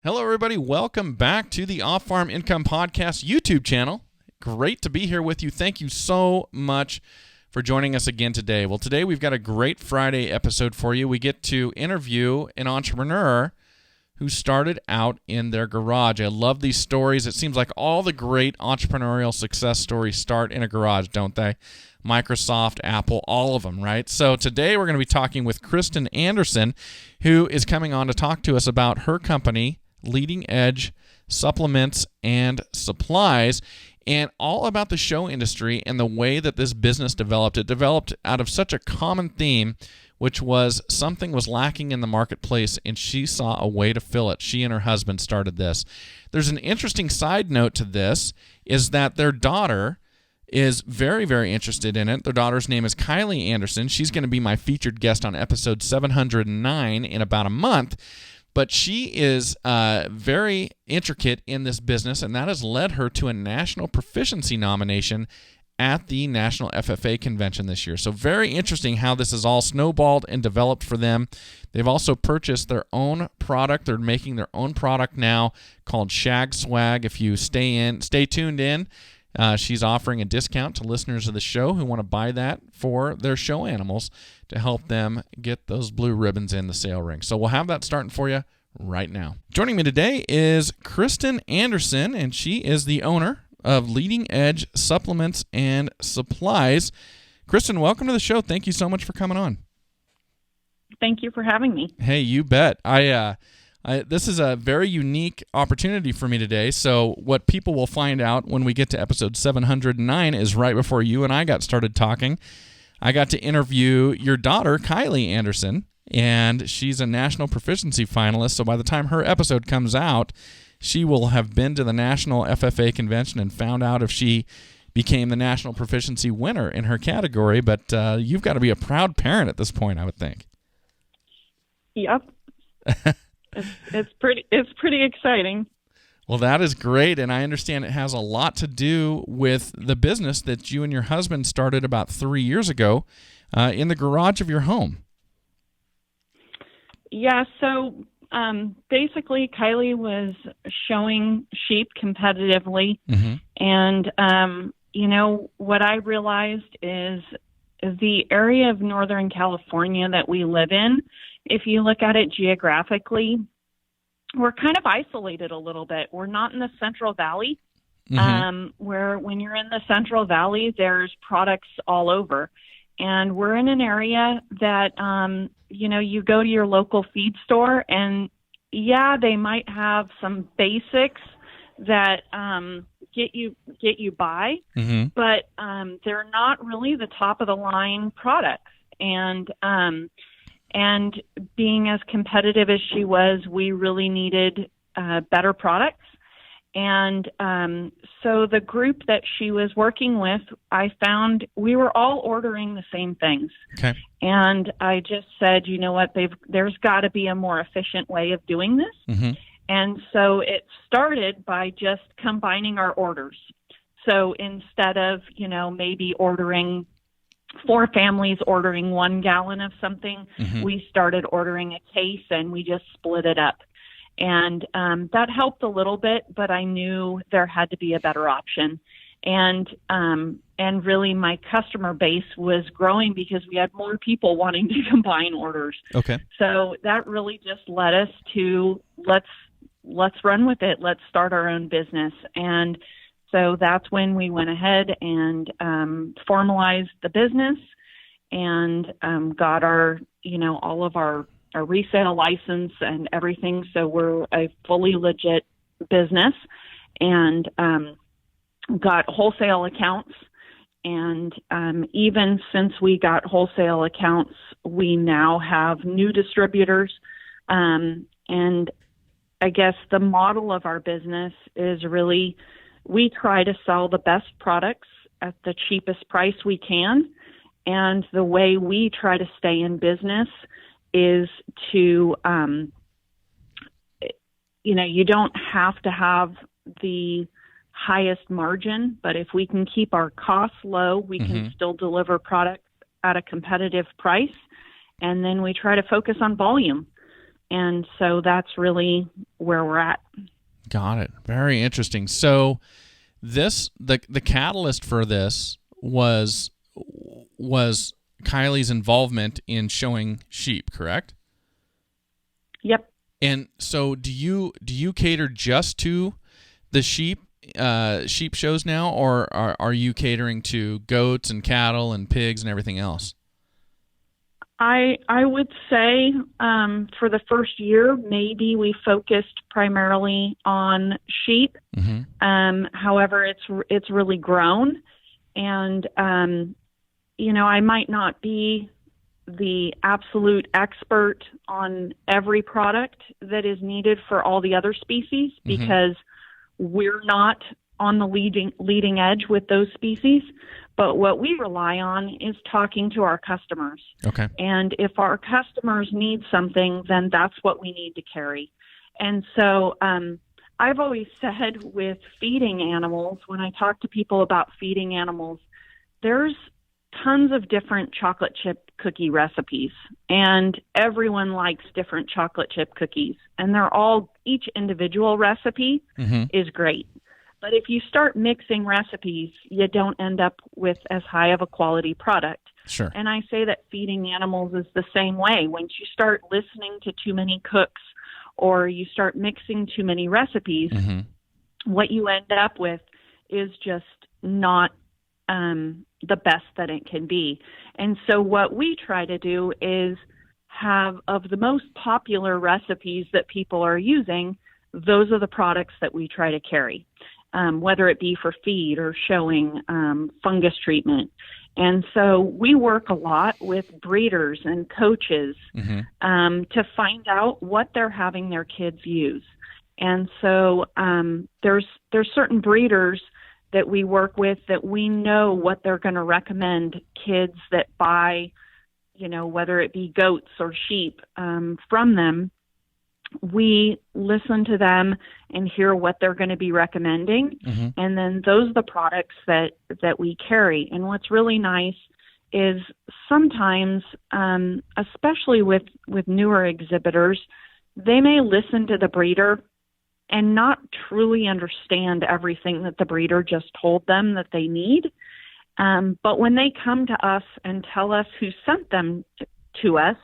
Hello, everybody. Welcome back to the Off-Farm Income Podcast YouTube channel. Great to be here with you. Thank you so much for joining us again today. Well, today we've got a great Friday episode for you. We get to interview an entrepreneur who started out in their garage. I love these stories. It seems like all the great entrepreneurial success stories start in a garage, don't they? Microsoft, Apple, all of them, right? So today we're going to be talking with Kristen Andersen, who is coming on to talk to us about her company, Leading Edge Supplements and Supplies, and all about the show industry and the way that this business developed. It developed out of such a common theme, which was something was lacking in the marketplace, and she saw a way to fill it. She and her husband started this. There's an interesting side note to this, is that their daughter is very, very interested in it. Their daughter's name is Kiley Andersen. She's going to be my featured guest on episode 709 in about a month. But she is very intricate in this business, and that has led her to a national proficiency nomination at the National FFA Convention this year. So very interesting how this is all snowballed and developed for them. They've also purchased their own product. They're making their own product now called Shag Swag. If you stay tuned in, she's offering a discount to listeners of the show who want to buy that for their show animals to help them get those blue ribbons in the sale ring. So we'll have that starting for you right now. Joining me today is Kristen Andersen, and she is the owner of Leading Edge Supplements and Supplies. Kristen, welcome to the show. Thank you so much for coming on. Thank you for having me. Hey, you bet. This is a very unique opportunity for me today. So what people will find out when we get to episode 709 is right before you and I got started talking, I got to interview your daughter, Kiley Andersen, and she's a national proficiency finalist. So by the time her episode comes out, she will have been to the National FFA Convention and found out if she became the national proficiency winner in her category. But you've got to be a proud parent at this point, I would think. Yep. It's pretty exciting. Well, that is great, and I understand it has a lot to do with the business that you and your husband started about 3 years ago in the garage of your home. Yeah, so basically Kiley was showing sheep competitively, and what I realized is the area of Northern California that we live in, if you look at it geographically, we're kind of isolated a little bit. We're not in the Central Valley, where when you're in the Central Valley, there's products all over. And we're in an area that, you go to your local feed store and, yeah, they might have some basics that get you by, but they're not really the top of the line products. And being as competitive as she was, we really needed better products. And so the group that she was working with, I found we were all ordering the same things. Okay. And I just said, you know what, there's got to be a more efficient way of doing this. And so it started by just combining our orders. So instead of, maybe ordering 4 families ordering 1 gallon of something, we started ordering a case and we just split it up. And that helped a little bit, but I knew there had to be a better option. And really my customer base was growing because we had more people wanting to combine orders. Okay. So that really just led us to let's run with it. Let's start our own business. And so that's when we went ahead and formalized the business and got our, all of our resale license and everything. So we're a fully legit business and got wholesale accounts. And even since we got wholesale accounts, we now have new distributors. And I guess the model of our business is really we try to sell the best products at the cheapest price we can. And the way we try to stay in business is to, you don't have to have the highest margin, but if we can keep our costs low, we can still deliver products at a competitive price. And then we try to focus on volume. And so that's really where we're at. Got it. Very interesting. So the catalyst for this was Kiley's involvement in showing sheep, correct? Yep. And so do you cater just to the sheep shows now, or are you catering to goats and cattle and pigs and everything else? I would say for the first year, maybe we focused primarily on sheep. Mm-hmm. However, it's really grown, and I might not be the absolute expert on every product that is needed for all the other species, Mm-hmm. because we're not on the leading edge with those species. But what we rely on is talking to our customers. Okay. And if our customers need something, then that's what we need to carry. And so I've always said with feeding animals, when I talk to people about feeding animals, there's tons of different chocolate chip cookie recipes, and everyone likes different chocolate chip cookies. And each individual recipe Mm-hmm. is great. But if you start mixing recipes, you don't end up with as high of a quality product. Sure. And I say that feeding animals is the same way. Once you start listening to too many cooks, or you start mixing too many recipes, Mm-hmm. what you end up with is just not the best that it can be. And so what we try to do is have, of the most popular recipes that people are using, those are the products that we try to carry. Whether it be for feed or showing fungus treatment. And so we work a lot with breeders and coaches Mm-hmm. to find out what they're having their kids use. And so there's certain breeders that we work with that we know what they're going to recommend kids that buy, whether it be goats or sheep from them. We listen to them and hear what they're going to be recommending. Mm-hmm. And then those are the products that we carry. And what's really nice is sometimes, especially with newer exhibitors, they may listen to the breeder and not truly understand everything that the breeder just told them that they need. But when they come to us and tell us who sent them to us,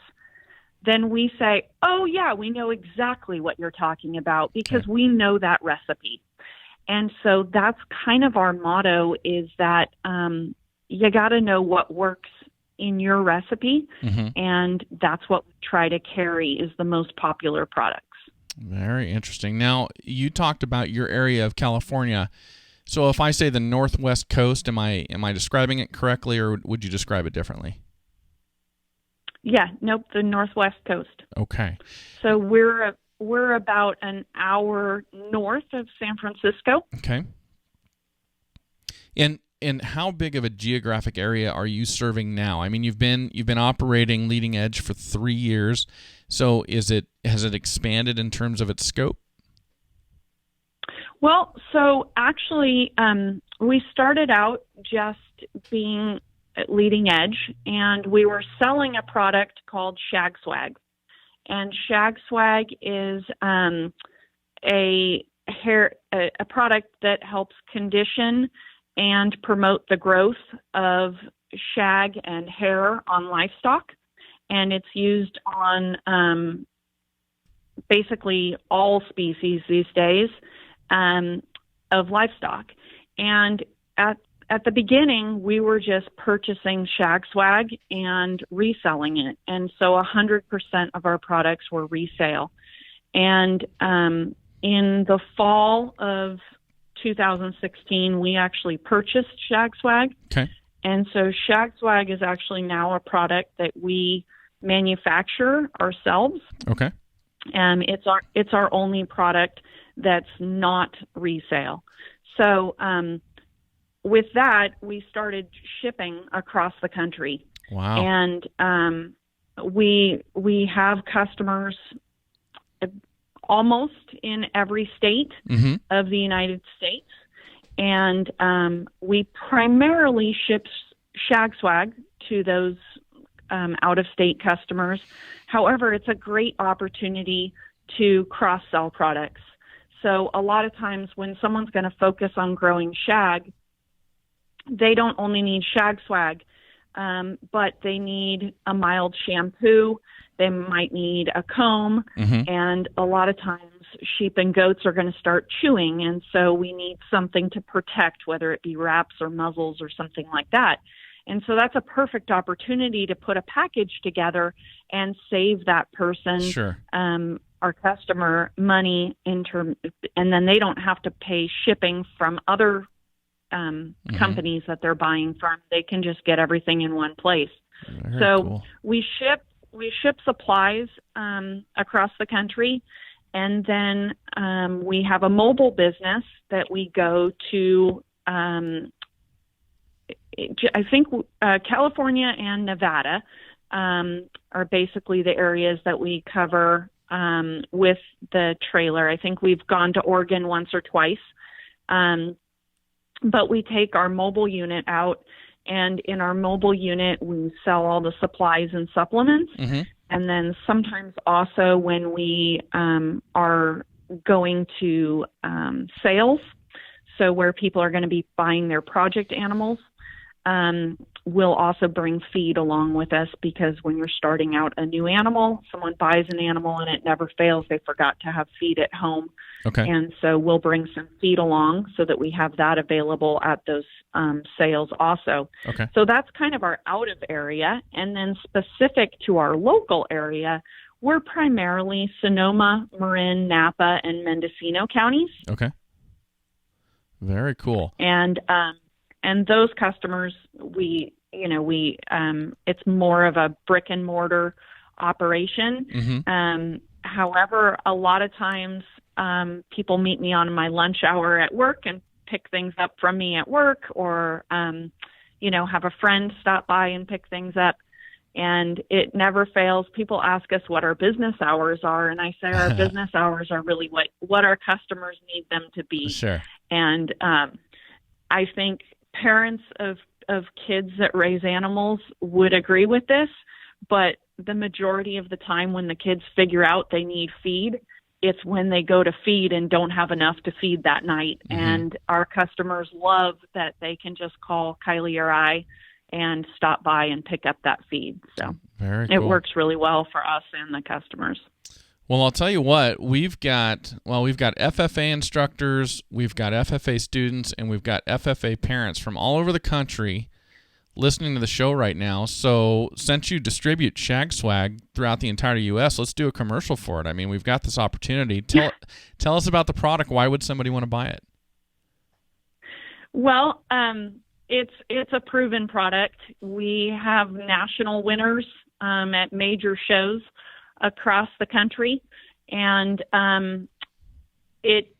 then we say, oh, yeah, we know exactly what you're talking about because we know that recipe. And so that's kind of our motto, is that you got to know what works in your recipe, Mm-hmm. and that's what we try to carry is the most popular products. Very interesting. Now, you talked about your area of California. So if I say the Northwest Coast, am I describing it correctly, or would you describe it differently? Yeah, nope, the Northwest Coast. Okay. So we're about an hour north of San Francisco. Okay. And how big of a geographic area are you serving now? I mean, you've been operating Leading Edge for 3 years. So has it expanded in terms of its scope? Well, so actually, we started out just being at Leading Edge, and we were selling a product called Shag Swag. And Shag Swag is a product that helps condition and promote the growth of shag and hair on livestock. And it's used on basically all species these days of livestock. And at the beginning, we were just purchasing Shag Swag and reselling it. And so 100% of our products were resale. And in the fall of 2016, we actually purchased Shag Swag. Okay. And so Shag Swag is actually now a product that we manufacture ourselves. Okay. It's our only product that's not resale. So with that, we started shipping across the country. Wow. And we have customers almost in every state Mm-hmm. of the United States. And we primarily ship Shag Swag to those out-of-state customers. However, it's a great opportunity to cross-sell products. So a lot of times when someone's going to focus on growing Shag, they don't only need Shag Swag, but they need a mild shampoo. They might need a comb. And a lot of times sheep and goats are going to start chewing. And so we need something to protect, whether it be wraps or muzzles or something like that. And so that's a perfect opportunity to put a package together and save that person, our customer, money and then they don't have to pay shipping from other companies that they're buying from. They can just get everything in one place. Very so cool. we ship supplies across the country, and then we have a mobile business that we go to. I think California and Nevada are basically the areas that we cover with the trailer. I think we've gone to Oregon once or twice, but we take our mobile unit out, and in our mobile unit, we sell all the supplies and supplements. And then sometimes also when we are going to sales, so where people are going to be buying their project animals, we'll also bring feed along with us, because when you're starting out a new animal, someone buys an animal and it never fails. They forgot to have feed at home. And so we'll bring some feed along so that we have that available at those sales also. So that's kind of our out of area. And then specific to our local area, we're primarily Sonoma, Marin, Napa, and Mendocino counties. Very cool. And those customers, it's more of a brick and mortar operation. However, a lot of times people meet me on my lunch hour at work and pick things up from me at work, or, have a friend stop by and pick things up. And it never fails. People ask us what our business hours are, and I say our business hours are really what our customers need them to be. And I think parents of kids that raise animals would agree with this, but the majority of the time when the kids figure out they need feed, it's when they go to feed and don't have enough to feed that night. And our customers love that they can just call Kiley or I and stop by and pick up that feed. So it works really well for us and the customers. Well, I'll tell you what, we've got FFA instructors, we've got FFA students, and we've got FFA parents from all over the country listening to the show right now. So since you distribute Shag Swag throughout the entire U.S., let's do a commercial for it. I mean, we've got this opportunity. Tell us about the product. Why would somebody want to buy it? Well, it's a proven product. We have national winners at major shows across the country, and it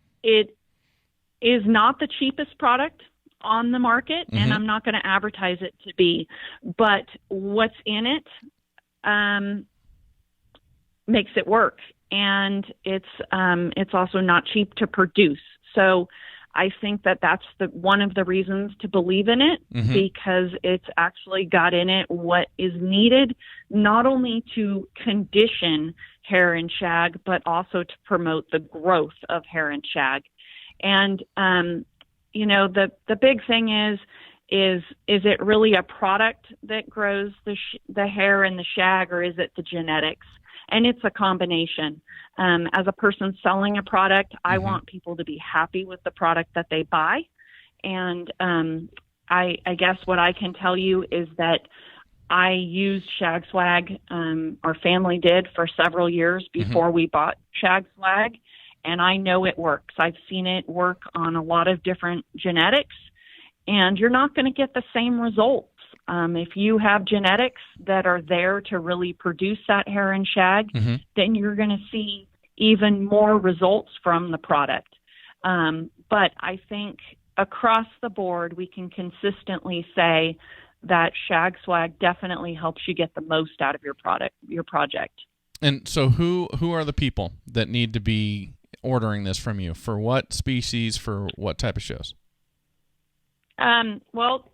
is not the cheapest product on the market, and I'm not going to advertise it to be, but what's in it makes it work, and it's also not cheap to produce. So I think that that's one of the reasons to believe in it, because it's actually got in it what is needed, not only to condition hair and shag, but also to promote the growth of hair and shag. And, the big thing is it really a product that grows the hair and the shag, or is it the genetics? And it's a combination. As a person selling a product, I want people to be happy with the product that they buy. And I guess what I can tell you is that I used Shag Swag, our family did, for several years before we bought Shag Swag. And I know it works. I've seen it work on a lot of different genetics, and you're not going to get the same results. If you have genetics that are there to really produce that hair and shag, then you're going to see even more results from the product. But I think across the board, we can consistently say that Shag Swag definitely helps you get the most out of your project. And so who are the people that need to be ordering this from you? For what species, for what type of shows? Well,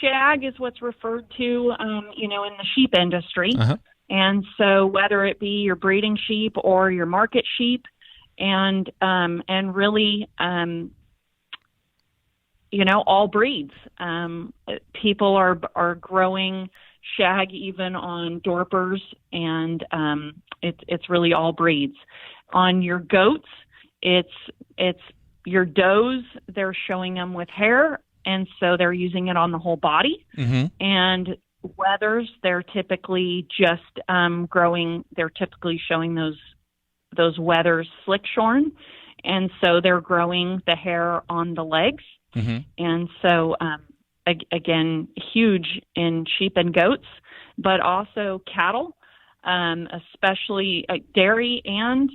shag is what's referred to, in the sheep industry. Uh-huh. And so whether it be your breeding sheep or your market sheep, and really, all breeds. People are growing shag even on Dorpers, and it's really all breeds. On your goats, it's your does. They're showing them with hair, and so they're using it on the whole body. Mm-hmm. And wethers, they're typically just growing. They're typically showing those wethers slick shorn, and so they're growing the hair on the legs. Mm-hmm. And so again, huge in sheep and goats, but also cattle, especially dairy and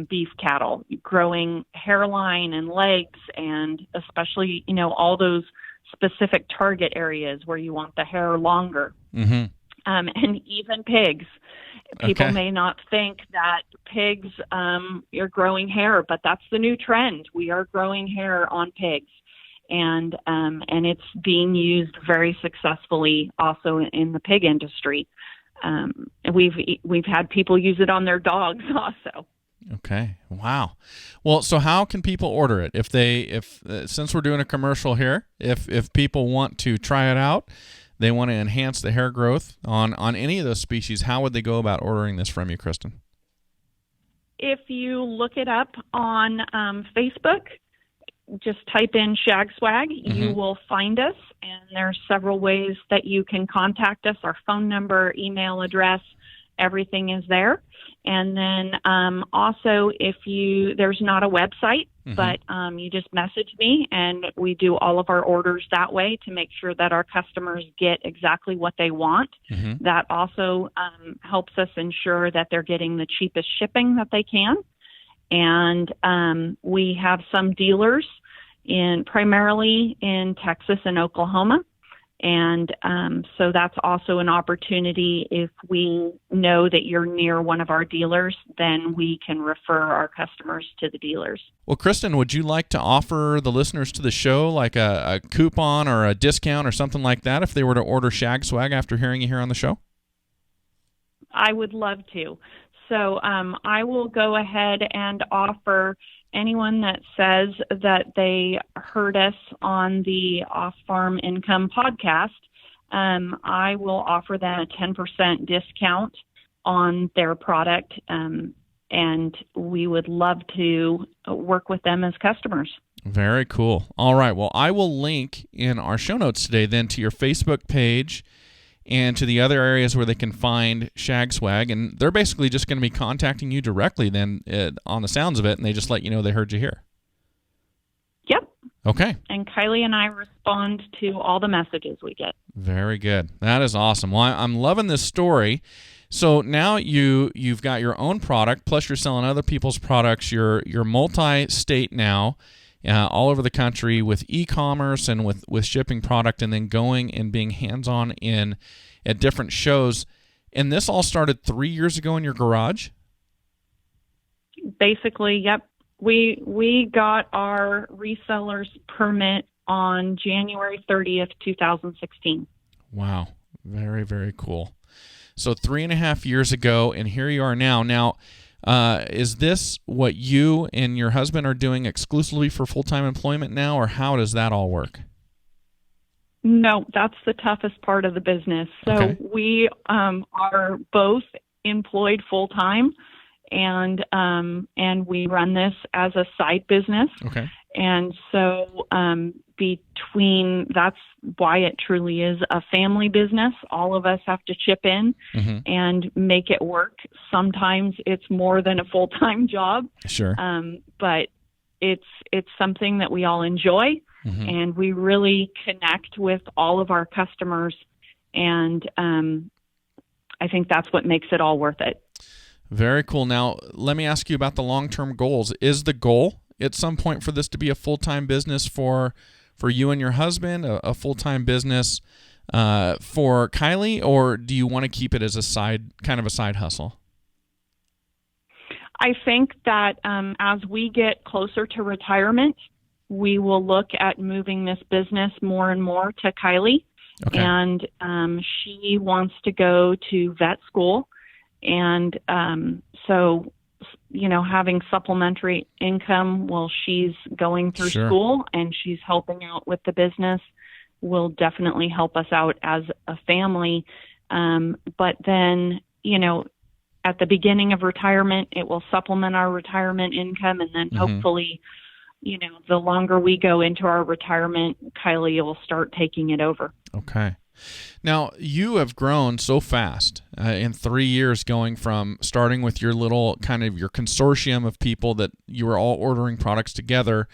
beef cattle, growing hairline and legs, and especially all those specific target areas where you want the hair longer. Mm-hmm. And even pigs. People may not think that pigs are growing hair, but that's the new trend. We are growing hair on pigs, and it's being used very successfully also in the pig industry. We've had people use it on their dogs also. Okay. Wow. Well, so how can people order it? If since we're doing a commercial here, if people want to try it out, they want to enhance the hair growth on any of those species, how would they go about ordering this from you, Kristen? If you look it up on Facebook, just type in Shag Swag, you will find us, and there's several ways that you can contact us. Our phone number, email address, everything is there. And then also, there's not a website, but you just message me, and we do all of our orders that way to make sure that our customers get exactly what they want. That also helps us ensure that they're getting the cheapest shipping that they can. And we have some dealers primarily in Texas and Oklahoma. And so that's also an opportunity. If we know that you're near one of our dealers, then we can refer our customers to the dealers. Well, Kristen, would you like to offer the listeners to the show like a coupon or a discount or something like that if they were to order Shag Swag after hearing you here on the show? I would love to. So I will go ahead and offer anyone that says that they heard us on the Off-Farm Income podcast, I will offer them a 10% discount on their product, and we would love to work with them as customers. Very cool. All right. Well, I will link in our show notes today then to your Facebook page and to the other areas where they can find Shag Swag. And they're basically just going to be contacting you directly then on the sounds of it, and they just let you know they heard you here. Yep. Okay. And Kiley and I respond to all the messages we get. Very good. That is awesome. Well, I'm loving this story. So now you've got your own product, plus you're selling other people's products. You're multi-state now, all over the country with e-commerce and with shipping product, and then going and being hands-on at different shows. And this all started 3 years ago in your garage? Basically, yep. We got our reseller's permit on January 30th, 2016. Wow. Very, very cool. So 3.5 years ago, and here you are now. Now, is this what you and your husband are doing exclusively for full-time employment now, or how does that all work? No, that's the toughest part of the business. So Okay. We are both employed full-time, and we run this as a side business. Okay. And so that's why it truly is a family business. All of us have to chip in and make it work. Sometimes it's more than a full-time job. Sure. But it's something that we all enjoy, and we really connect with all of our customers. And I think that's what makes it all worth it. Very cool. Now, let me ask you about the long-term goals. Is the goal at some point for this to be a full-time business for you and your husband, a full-time business for Kiley, or do you want to keep it as a side hustle? I think that as we get closer to retirement, we will look at moving this business more and more to Kiley. Okay. And she wants to go to vet school. And so, having supplementary income while she's going through Sure. school and she's helping out with the business will definitely help us out as a family. But then, at the beginning of retirement, it will supplement our retirement income. And then hopefully, the longer we go into our retirement, Kiley will start taking it over. Okay. Now, you have grown so fast in 3 years, going from starting with your little kind of your consortium of people that you were all ordering products together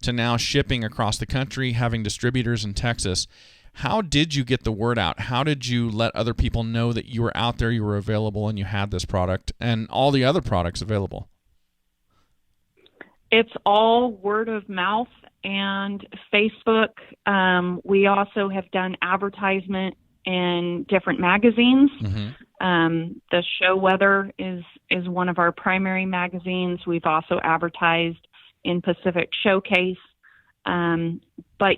to now shipping across the country, having distributors in Texas. How did you get the word out? How did you let other people know that you were out there, you were available, and you had this product and all the other products available? It's all word of mouth and Facebook. We also have done advertisement in different magazines. The Show Weather is one of our primary magazines. We've also advertised in Pacific Showcase. But,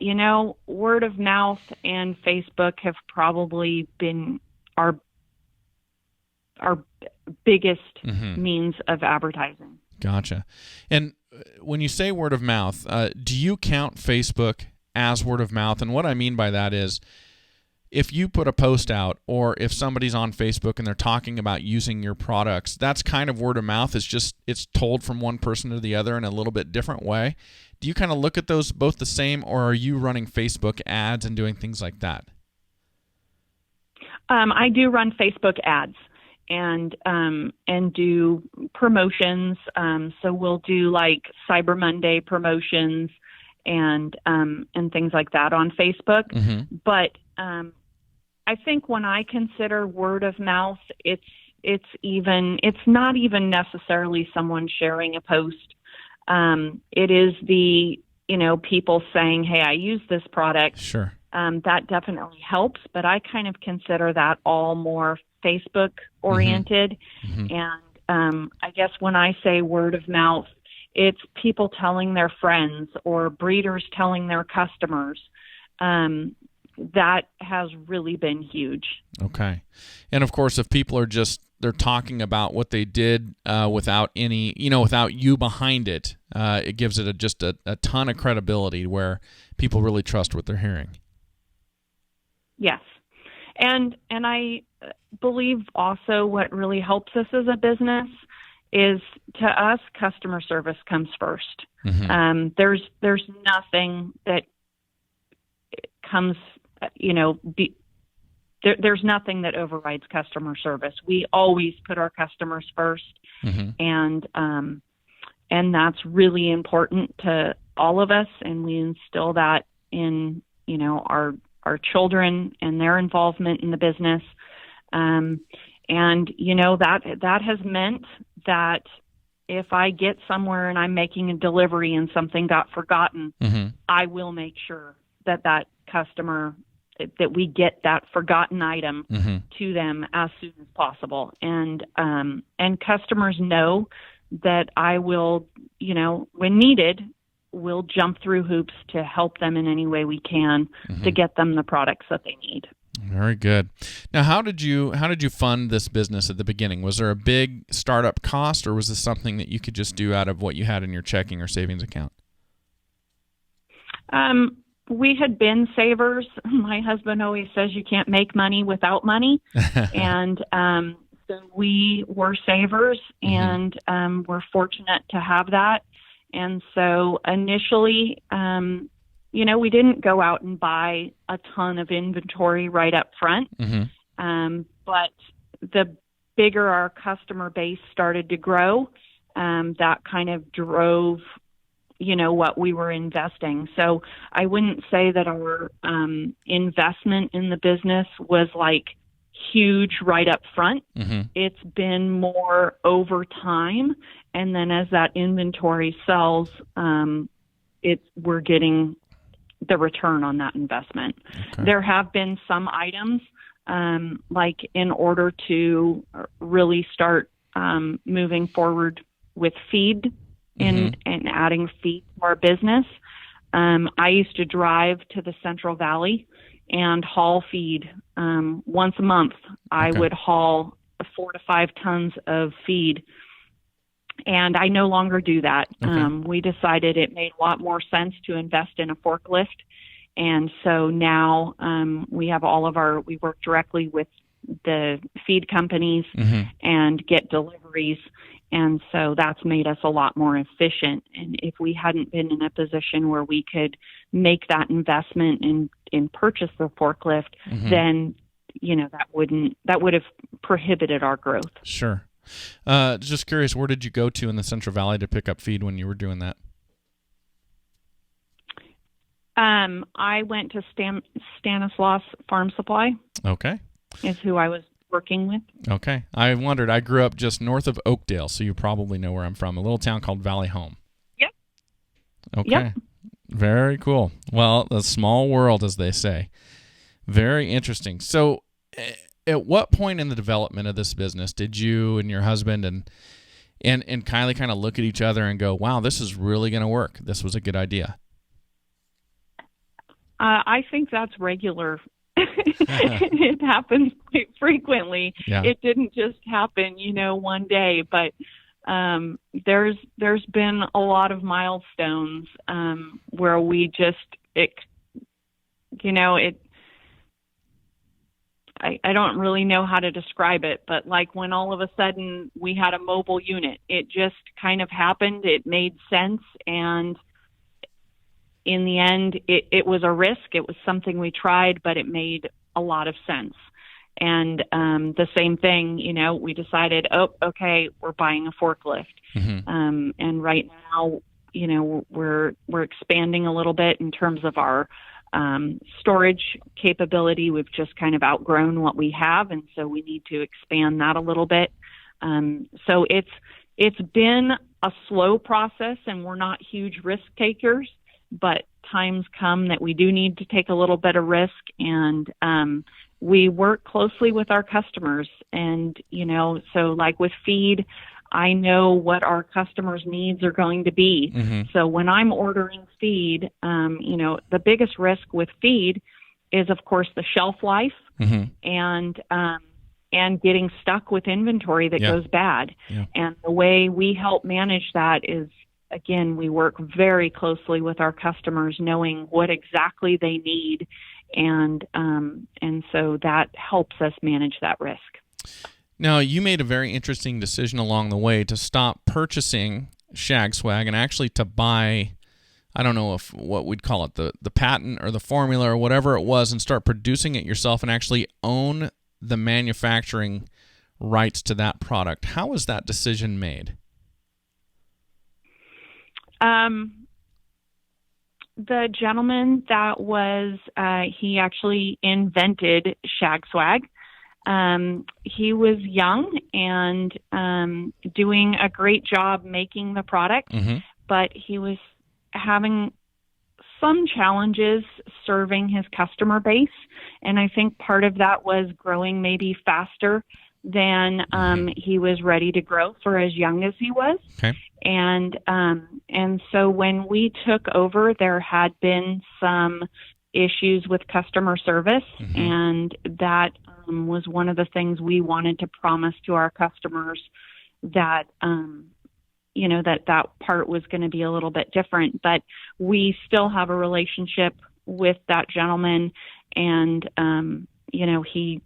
word of mouth and Facebook have probably been our biggest means of advertising. Gotcha. And when you say word of mouth, do you count Facebook as word of mouth? And what I mean by that is, if you put a post out or if somebody's on Facebook and they're talking about using your products, that's kind of word of mouth. It's told from one person to the other in a little bit different way. Do you kind of look at those both the same, or are you running Facebook ads and doing things like that? I do run Facebook ads and do promotions. So we'll do like Cyber Monday promotions and things like that on Facebook. But I think when I consider word of mouth, it's not even necessarily someone sharing a post. It is the, people saying, hey, I use this product. Sure. That definitely helps, but I kind of consider that all more Facebook oriented. And I guess when I say word of mouth, it's people telling their friends or breeders telling their customers. That has really been huge. Okay. And of course, if people are they're talking about what they did without any, without you behind it, it gives it just a ton of credibility where people really trust what they're hearing. Yes. And I believe also what really helps us as a business is, to us, customer service comes first. There's nothing that comes, there's nothing that overrides customer service. We always put our customers first, and that's really important to all of us. And we instill that in, our children and their involvement in the business. And that has meant that if I get somewhere and I'm making a delivery and something got forgotten, I will make sure that customer, that we get that forgotten item to them as soon as possible. And customers know that I will, when needed, we'll jump through hoops to help them in any way we can to get them the products that they need. Very good. Now, how did you fund this business at the beginning? Was there a big startup cost, or was this something that you could just do out of what you had in your checking or savings account? We had been savers. My husband always says you can't make money without money. And so we were savers, and we're fortunate to have that. And so initially, we didn't go out and buy a ton of inventory right up front. But the bigger our customer base started to grow, that kind of drove, what we were investing. So I wouldn't say that our investment in the business was like huge right up front. It's been more over time. And then as that inventory sells, we're getting the return on that investment. Okay. There have been some items, like in order to really start moving forward with feed and adding feed to our business, I used to drive to the Central Valley and haul feed. Once a month, I would haul 4 to 5 tons of feed. And I no longer do that. We decided it made a lot more sense to invest in a forklift. And so now we have we work directly with the feed companies and get deliveries. And so that's made us a lot more efficient. And if we hadn't been in a position where we could make that investment and purchase the forklift, then, that would have prohibited our growth. Sure. Just curious, where did you go to in the Central Valley to pick up feed when you were doing that? I went to Stanislaus Farm Supply. Okay. Is who I was working with. Okay. I wondered. I grew up just north of Oakdale, so you probably know where I'm from, a little town called Valley Home. Yep. Okay. Yep. Very cool. Well, a small world, as they say. Very interesting. So at what point in the development of this business did you and your husband and Kiley kind of look at each other and go, wow, this is really going to work. This was a good idea. I think that's regular. It happens quite frequently. Yeah. It didn't just happen, one day, but there's been a lot of milestones where we just, I don't really know how to describe it, but like when all of a sudden we had a mobile unit, it just kind of happened. It made sense. And in the end, it was a risk. It was something we tried, but it made a lot of sense. And the same thing, we decided, okay, we're buying a forklift. And right now, we're expanding a little bit in terms of our storage capability. We've just kind of outgrown what we have, and so we need to expand that a little bit. So it's been a slow process, and we're not huge risk takers, but times come that we do need to take a little bit of risk, and we work closely with our customers. And, so like with feed, I know what our customers' needs are going to be. So when I'm ordering feed, the biggest risk with feed is, of course, the shelf life and getting stuck with inventory that goes bad. And the way we help manage that is, again, we work very closely with our customers, knowing what exactly they need, and so that helps us manage that risk. Now, you made a very interesting decision along the way to stop purchasing Shag swag and actually to buy, I don't know what we'd call it, the patent or the formula or whatever it was, and start producing it yourself and actually own the manufacturing rights to that product. How was that decision made? The gentleman that was, he actually invented Shag swag. He was young and doing a great job making the product, but he was having some challenges serving his customer base. And I think part of that was growing maybe faster than he was ready to grow for as young as he was. Okay. And so when we took over, there had been some issues with customer service, and that was one of the things we wanted to promise to our customers, that that part was going to be a little bit different. But we still have a relationship with that gentleman, and he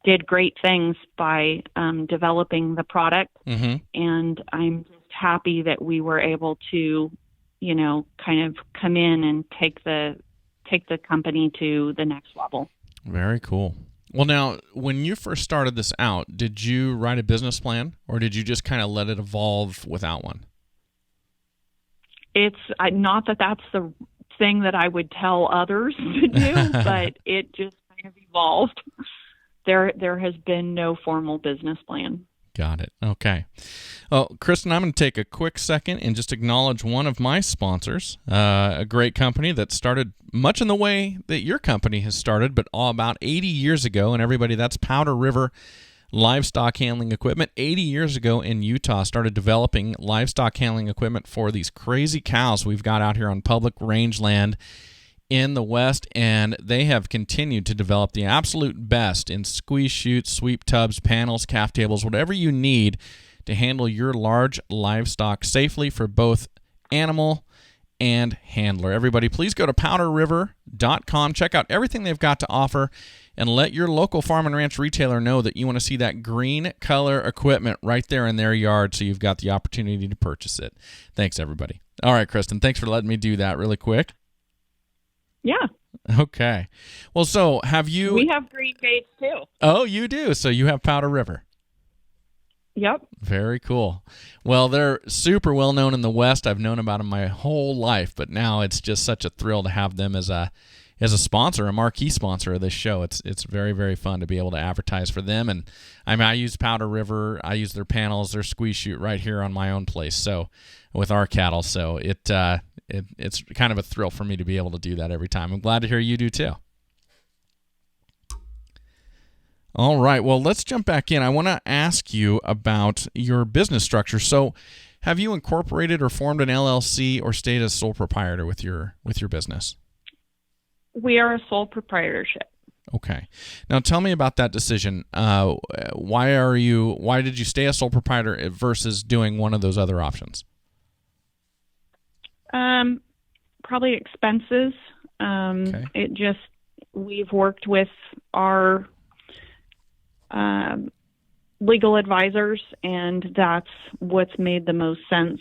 did great things by developing the product, and I'm just happy that we were able to kind of come in and take the company to the next level. Very cool. Well, now, when you first started this out, did you write a business plan, or did you just kind of let it evolve without one? It's not that that's the thing that I would tell others to do, but it just kind of evolved. There has been no formal business plan. Got it. Okay. Well, Kristen, I'm going to take a quick second and just acknowledge one of my sponsors, a great company that started much in the way that your company has started, but all about 80 years ago. And everybody, that's Powder River livestock handling equipment. 80 years ago in Utah, started developing livestock handling equipment for these crazy cows we've got out here on public rangeland in the West, and they have continued to develop the absolute best in squeeze chutes, sweep tubs, panels, calf tables, whatever you need to handle your large livestock safely for both animal and handler. Everybody, please go to powderriver.com. Check out everything they've got to offer, and let your local farm and ranch retailer know that you want to see that green color equipment right there in their yard, so you've got the opportunity to purchase it. Thanks, everybody. All right, Kristen, thanks for letting me do that really quick. Yeah. Okay. Well, so have you... We have green gates, too. Oh, you do? So you have Powder River. Yep. Very cool. Well, they're super well known in the West. I've known about them my whole life, but now it's just such a thrill to have them as a sponsor, a marquee sponsor of this show. It's very, very fun to be able to advertise for them. And I use Powder River. I use their panels, their squeeze chute right here on my own place. So with our cattle, so it's kind of a thrill for me to be able to do that every time. I'm glad to hear you do too. All right. Well, let's jump back in. I want to ask you about your business structure. So, have you incorporated or formed an LLC or stayed as sole proprietor with your business? We are a sole proprietorship. Okay. Now, tell me about that decision. Why did you stay a sole proprietor versus doing one of those other options? Probably expenses. Okay. We've worked with our legal advisors, and that's what's made the most sense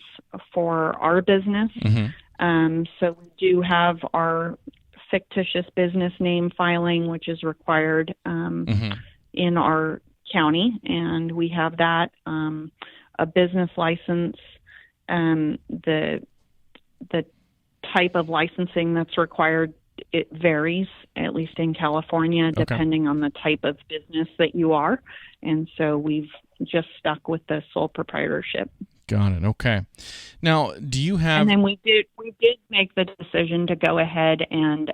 for our business. Mm-hmm. So we do have our fictitious business name filing, which is required Mm-hmm. in our county, and we have that. A business license, the type of licensing that's required, it varies, at least in California, depending on the type of business that you are. And so we've just stuck with the sole proprietorship. Got it. Okay. Now, do you have... And then we did make the decision to go ahead and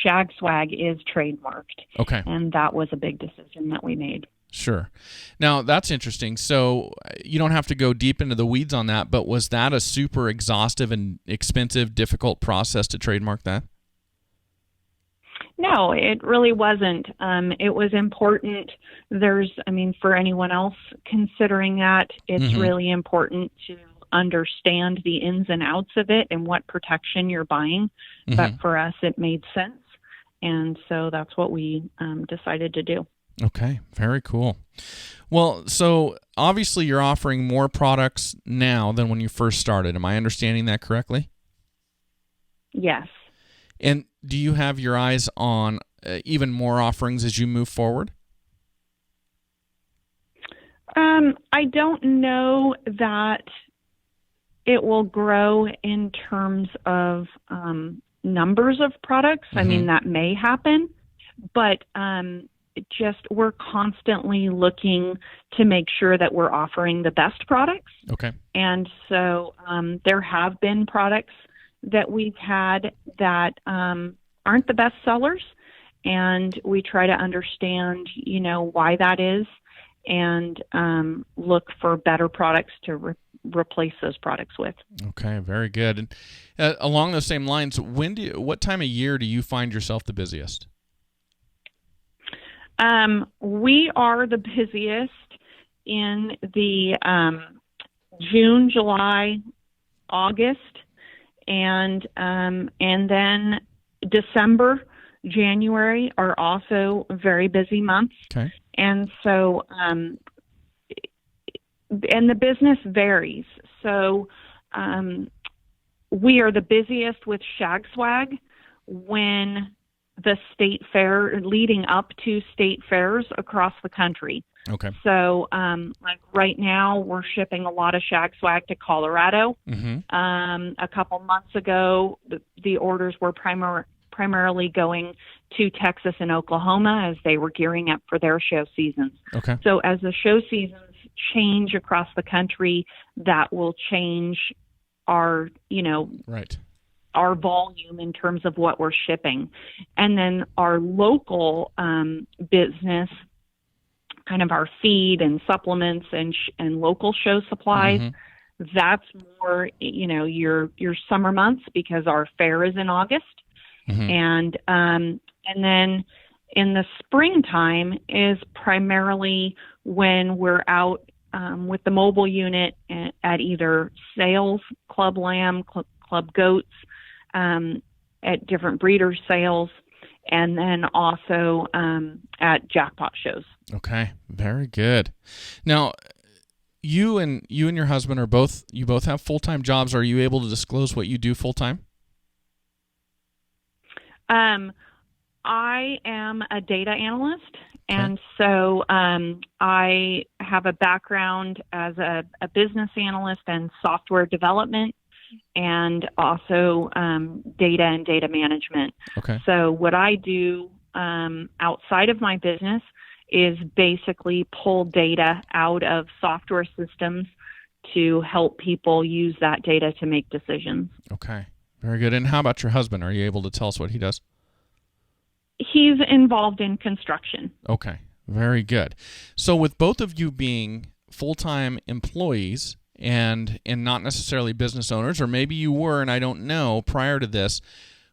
Shag Swag is trademarked. Okay. And that was a big decision that we made. Sure. Now, that's interesting. So you don't have to go deep into the weeds on that, but was that a super exhaustive and expensive, difficult process to trademark that? No, it really wasn't. It was important. For anyone else considering that, it's Mm-hmm. really important to understand the ins and outs of it and what protection you're buying. Mm-hmm. But for us, it made sense. And so that's what we decided to do. Okay, very cool. Well, so obviously you're offering more products now than when you first started. Am I understanding that correctly? Yes. And do you have your eyes on even more offerings as you move forward? I don't know that it will grow in terms of numbers of products. Mm-hmm. That may happen, but we're constantly looking to make sure that we're offering the best products. Okay. And so there have been products that we've had that aren't the best sellers, and we try to understand, why that is, and look for better products to replace those products with. Okay, very good. And along those same lines, what time of year do you find yourself the busiest? We are the busiest in the June, July, August, and then December, January are also very busy months. Okay. And so, and the business varies. So, we are the busiest with Shag Swag when the state fair, leading up to state fairs across the country. Okay. So, like right now, we're shipping a lot of Shag Swag to Colorado. Mm-hmm. A couple months ago, the orders were primarily going to Texas and Oklahoma as they were gearing up for their show seasons. Okay. So as the show seasons change across the country, that will change our, Right. our volume in terms of what we're shipping. And then our local business kind of our feed and supplements and local show supplies. That's more, your summer months, because our fair is in August. And then in the springtime is primarily when we're out with the mobile unit at either sales, Club Lamb, Club Goats, at different breeder sales, and then also at jackpot shows. Okay, very good. Now, you and your husband both have full-time jobs. Are you able to disclose what you do full-time? I am a data analyst, and so I have a background as a business analyst and software development, and also data and data management. Okay. So what I do outside of my business is basically pull data out of software systems to help people use that data to make decisions. Okay, very good. And how about your husband? Are you able to tell us what he does? He's involved in construction. Okay, very good. So with both of you being full-time employees and not necessarily business owners, or maybe you were and I don't know prior to this,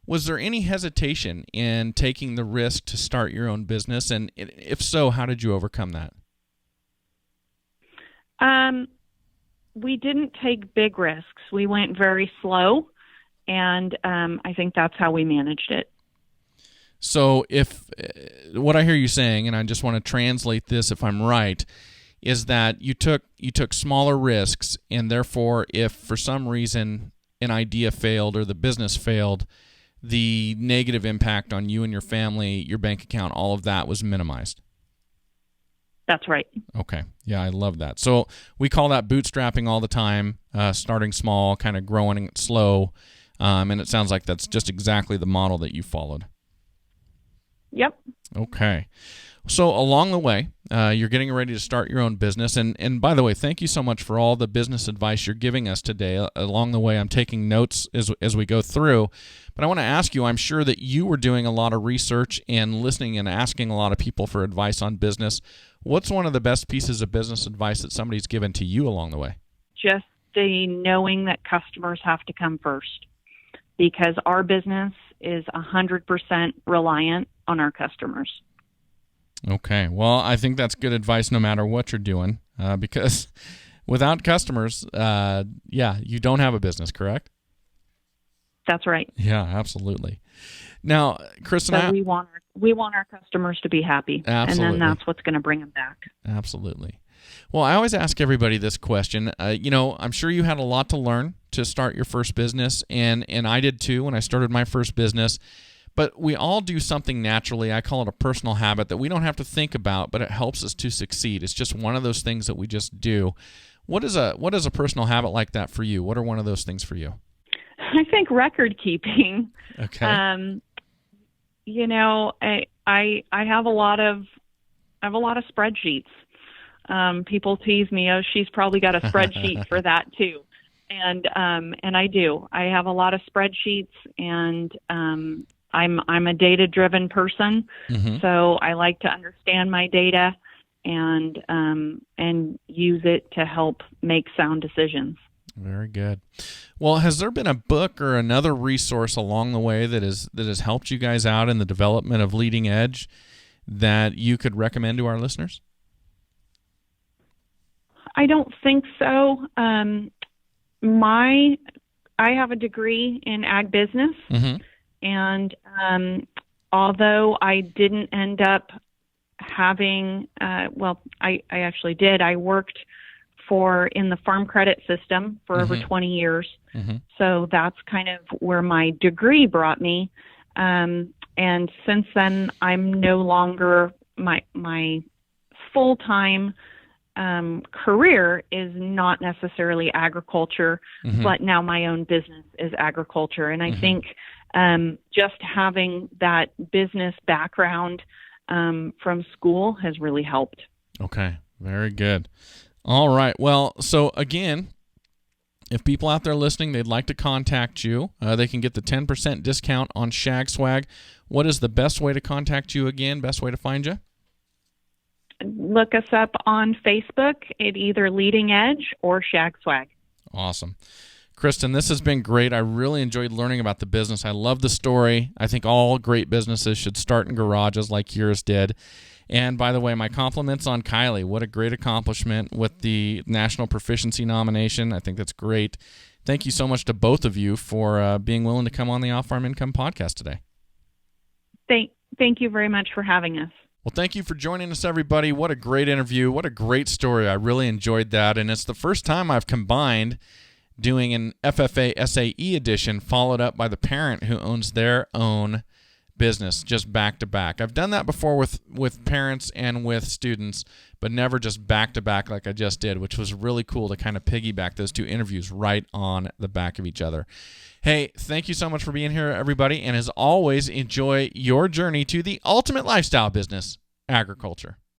was there any hesitation in taking the risk to start your own business? And if so, how did you overcome that? We didn't take big risks. We went very slow, and I think that's how we managed it. So if what I hear you saying, and I just want to translate this if I'm right, is that you took smaller risks, and therefore if for some reason an idea failed or the business failed, the negative impact on you and your family, your bank account, all of that was minimized. That's right. Okay. Yeah, I love that. So we call that bootstrapping all the time, starting small, kind of growing slow, and it sounds like that's just exactly the model that you followed. Yep. Okay. So along the way, you're getting ready to start your own business. And by the way, thank you so much for all the business advice you're giving us today. Along the way, I'm taking notes as we go through. But I want to ask you, I'm sure that you were doing a lot of research and listening and asking a lot of people for advice on business. What's one of the best pieces of business advice that somebody's given to you along the way? Just the knowing that customers have to come first, because our business is 100% reliant on our customers. Okay. Well, I think that's good advice no matter what you're doing, because without customers, you don't have a business, correct? That's right. Yeah, absolutely. Now, Kristen, so we want our customers to be happy, absolutely. And then that's what's going to bring them back. Absolutely. Well, I always ask everybody this question. I'm sure you had a lot to learn to start your first business, and I did too when I started my first business. But we all do something naturally. I call it a personal habit that we don't have to think about, but it helps us to succeed. It's just one of those things that we just do. What is a personal habit like that for you? What are one of those things for you? I think record keeping. Okay. I have a lot of spreadsheets. People tease me, "Oh, she's probably got a spreadsheet for that too," and I do. I have a lot of spreadsheets, and I'm a data-driven person, so I like to understand my data and use it to help make sound decisions. Very good. Well, has there been a book or another resource along the way that has helped you guys out in the development of Leading Edge that you could recommend to our listeners? I don't think so. I have a degree in ag business, and although I didn't end up having, I actually did. I worked in the farm credit system for over 20 years. So that's kind of where my degree brought me. And since then, I'm no longer, my full-time career is not necessarily agriculture, but now my own business is agriculture. And I think just having that business background from school has really helped. Okay, very good. All right. Well, so again, if people out there listening, they'd like to contact you, they can get the 10% discount on Shag Swag. What is the best way to contact you again, best way to find you? Look us up on Facebook at either Leading Edge or Shag Swag. Awesome. Kristen, this has been great. I really enjoyed learning about the business. I love the story. I think all great businesses should start in garages like yours did. And by the way, my compliments on Kiley. What a great accomplishment with the National Proficiency nomination. I think that's great. Thank you so much to both of you for being willing to come on the Off-Farm Income podcast today. Thank you very much for having us. Well, thank you for joining us, everybody. What a great interview. What a great story. I really enjoyed that. And it's the first time I've combined doing an FFA SAE edition followed up by the parent who owns their own business just back to back. I've done that before with parents and with students, but never just back to back like I just did, which was really cool to kind of piggyback those two interviews right on the back of each other. Hey, thank you so much for being here, everybody. And as always, enjoy your journey to the ultimate lifestyle business, agriculture.